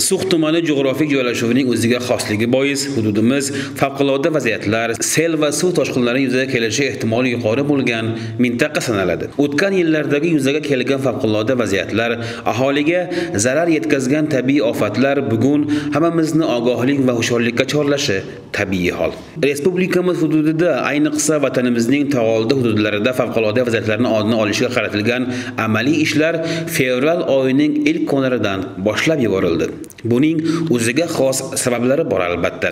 Suq tumani jo'grafik joylashuvining o'ziga xosligi bois hududimiz favqulodda vaziyatlar, sel va suv toshqinlari yuzaga kelishi ehtimoli yuqori bo'lgan mintaqa sanaladi. O'tgan yillardagi yuzaga kelgan favqulodda vaziyatlar, aholiga zarar yetkazgan tabiiy ofatlar bugun hammamizni ogohlik va hushyorlikka chorlashi tabiiy hol. Respublikamiz hududida, ayniqsa vatanimizning tog'oldi hududlarida favqulodda vaziyatlarni oldini olishga qaratilgan amaliy ishlar fevral oyining ilk kunlaridan boshlab yuborildi. Buning o'ziga xos sabablari bor albatta.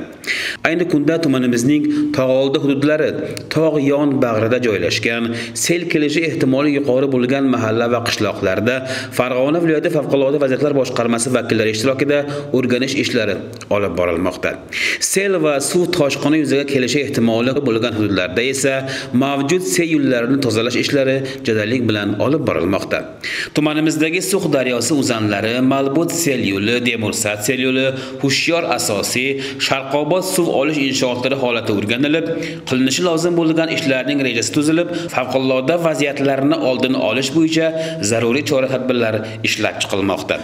Ayni kunda tumanimizning tog'oldi hududlari tog' yon bag'rida joylashgan, sel kelishi ehtimoli yuqori bo'lgan mahalla va qishloqlarda Farg'ona viloyati favqulodda vaziyatlar boshqarmasi vakillari ishtirokida o'rganish ishlari olib borilmoqda. Sel va suv toshqini yuzaga kelishi ehtimoli bo'lgan hududlarda esa mavjud sel yo'llarini tozalash ishlari jadallik bilan olib borilmoqda. Tumanimizdagi Suq daryosi uzanlari, Malbut sel yo'li, Demursat sel yo'li, Hushyor asosiy, Sharqobod suv olish inshootlari holati o'rganilib, qilinishi lozim bo'lgan ishlarning rejasi tuzilib, favqulodda vaziyatlarni oldini olish bo'yicha zaruriy chora-tadbirlar ishlab chiqilmoqda.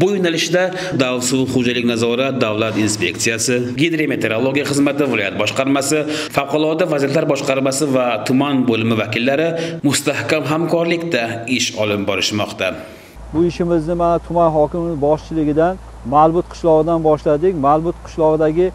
Bu yo'nalishda Suv xo'jalik nazorat davlat inspeksiyasi, gidrometeorologiya xizmati viloyat boshqarmasi, favqulodda vaziyatlar boshqarmasi va tuman bo'limi vakillari mustahkam hamkorlikda ish olib borishmoqda. Bu ishimizni mana tuman hokimining boshchiligidan Malbut qishlog'idan boshladik. Malbut qishlog'idagi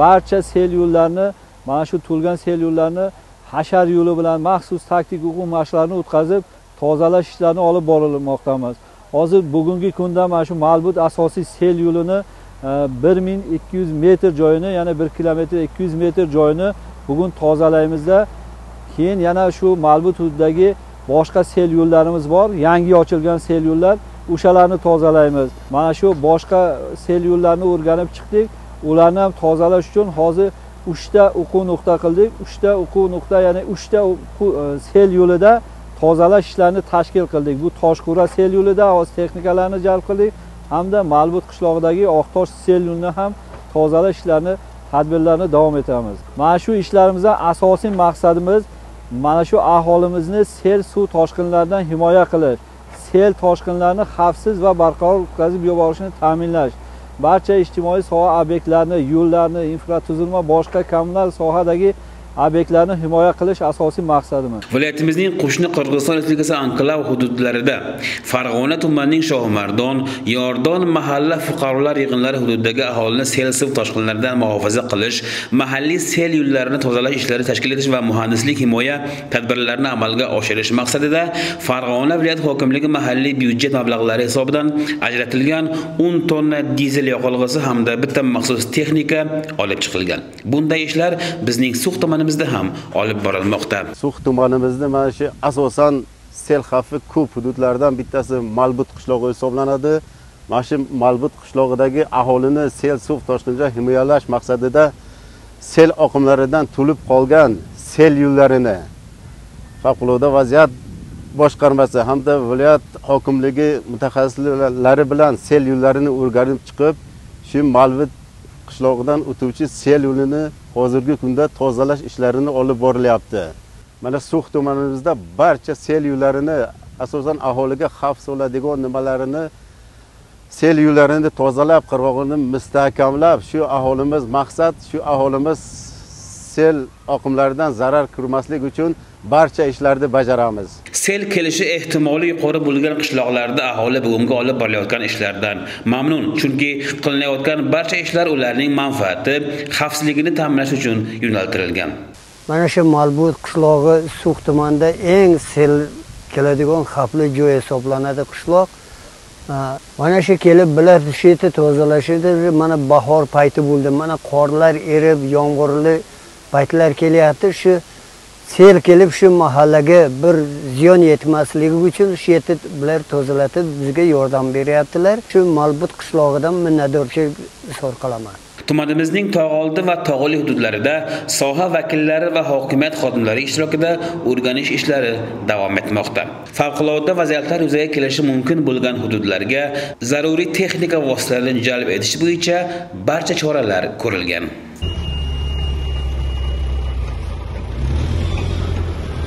barcha sel yo'llarini, mana shu to'lgan sel yo'llarini hashar yo'li bilan maxsus taktik o'quv mashqlarini o'tkazib, tozalash ishlarini olib borilmoqdamiz. Hozir bugungi kunda mana shu Malbut asosiy sel yo'lini 1200 metr joyini, ya'ni 1 kilometr 200 metr joyini bugun tozalaymizda. Keyin yana shu Malbut hududidagi boshqa sel yo'llarimiz bor, yangi ochilgan sel yo'llar, o'shalarni tozalaymiz. Mana shu boshqa sel yo'llarini o'rganib chiqdik. Ularni ham tozalash uchun hozir 3 ta o'quv nuqta qildik. 3 ta o'quv nuqta, ya'ni 3 ta sel yo'lida tozalash ishlarini tashkil qildik. Bu Toshqura sel yo'lida o'z texnikalarni jalb qildik, hamda Malbut qishlog'idagi Oqtosh sel yo'lini ham tozalash ishlarini, tadbirlarni davom etamiz. Mana shu ishlarimizdan asosiy maqsadimiz mana shu aholimizni sel suv toshqinlaridan himoya qilish, sel toshqinlarini xavfsiz va barqaror o'tkazib yuborishni ta'minlash, barcha ijtimoiy soha obyektlarini, yo'llarni, infratuzilma, boshqa kommunal sohadagi obyektlarni himoya qilish asosiy maqsadimiz. Viloyatimizning qo'shni Qirg'iziston Respublikasi anklav hududlarida Farg'ona tumanining Shohmardon, Yordon mahalla fuqarolar yig'inlari hududidagi aholini sel suv toshqinlaridan muhofaza qilish, mahalliy sel yo'llarini tozalash ishlari tashkil etish va muhandislik himoya tadbirlarini amalga oshirish maqsadida Farg'ona viloyat hokimligi mahalliy byudjet mablag'lari hisobidan ajratilgan 10 tonna dizel yoqilg'isi hamda bitta maxsus texnika olib chiqilgan. Bunday ishlar bizning Suq tumanimizda ham olib borilmoqda. Suq tumanimizda mana shu asosan sel xavfi ko'p hududlardan bittasi Malbut qishlog'i hisoblanadi. Mana shu Malbut qishlog'idagi aholini sel suv toshqinidan himoyalash maqsadida sel oqimlaridan to'lib qolgan sel yo'llarini favqulodda vaziyat boshqarmasi hamda viloyat hokimligi mutaxassislari bilan sel yo'llarini o'rganib chiqib, shu Malbut qishlog'idan o'tuvchi sel yo'lini hozirgi kunda tozalash ishlarini olib borilyapti. Mana Suq tumanimizda barcha sel yo'llarini, asosan aholiga xavf soladigan nimalarini, sel yo'llarini tozalab, qirg'og'ini mustahkamlab, shu aholimiz maqsad, shu aholimiz sel oqimlaridan zarar ko'rmaslik uchun barcha ishlarni bajaramiz. Sel kelishi ehtimoli yuqori bo'lgan qishloqlarda aholi bugungi olib borilayotgan ishlardan mamnun, chunki qilinayotgan barcha ishlar ularning manfaati, xavfsizligini ta'minlash uchun yo'naltirilgan. Mana shu Malbut qishlog'i Suq tumanida eng sel keladigan xavfli joy hisoblanadi qishloq. Mana shu kelib bilar tushidi, tozalashidi. Mana bahor payti bo'ldi. Mana qorlar erib, yomg'irli paytlar kelyapti. Shu sel kelib shu mahallaga bir ziyon yetmasligi uchun shu yerda bular tozalatib bizga yordam beryaptilar. Shu Malbut qishlog'idan minnatdorchilik izhor qilaman. Tumanimizning tog'oldi va tog'li hududlarida soha vakillari va hokimiyat xodimlari ishtirokida o'rganish ishlari davom etmoqda. Favqulodda vaziyatlar yuzaga kelishi mumkin bo'lgan hududlarga zaruriy texnika vositalarini jalb etish bo'yicha barcha choralar ko'rilgan.